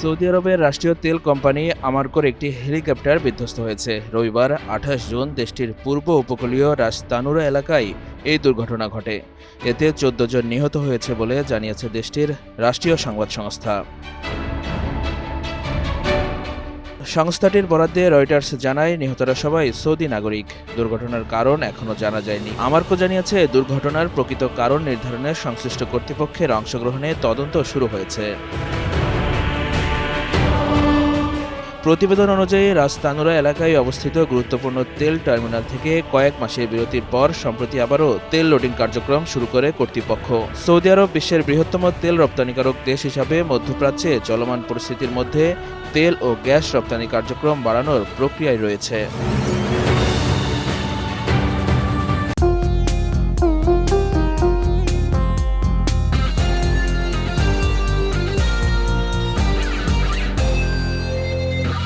Saudi আরবের রাষ্ট্রীয় তেল কোম্পানি আমারকোর একটি হেলিকপ্টার বিধ্বস্ত হয়েছে। রবিবার ২৮ জুন দেশটির পূর্ব উপকূলীয় রাস তানুরা এলাকায় এই দুর্ঘটনা ঘটে। এতে ১৪ জন নিহত হয়েছে বলে জানিয়েছে দেশটির রাষ্ট্রীয় সংবাদ সংস্থা। সংস্থাটির বরাদ্দে রয়টার্স জানায়, নিহতরা সবাই সৌদি নাগরিক। দুর্ঘটনার কারণ এখনও জানা যায়নি। আমারকো জানিয়েছে, দুর্ঘটনার প্রকৃত কারণ নির্ধারণে সংশ্লিষ্ট কর্তৃপক্ষের অংশগ্রহণে তদন্ত শুরু হয়েছে। প্রতিবেদন অনুযায়ী রাস তানুরা এলাকায় অবস্থিত গুরুত্বপূর্ণ তেল টার্মিনাল থেকে কয়েক মাসের বিরতির পর সম্প্রতি আবারও তেল লোডিং কার্যক্রম শুরু করে কর্তৃপক্ষ। সৌদি আরব বিশ্বের বৃহত্তম তেল রপ্তানিকারক দেশ হিসাবে মধ্যপ্রাচ্যে চলমান পরিস্থিতির মধ্যে তেল ও গ্যাস রপ্তানি কার্যক্রম বাড়ানোর প্রক্রিয়ায় রয়েছে।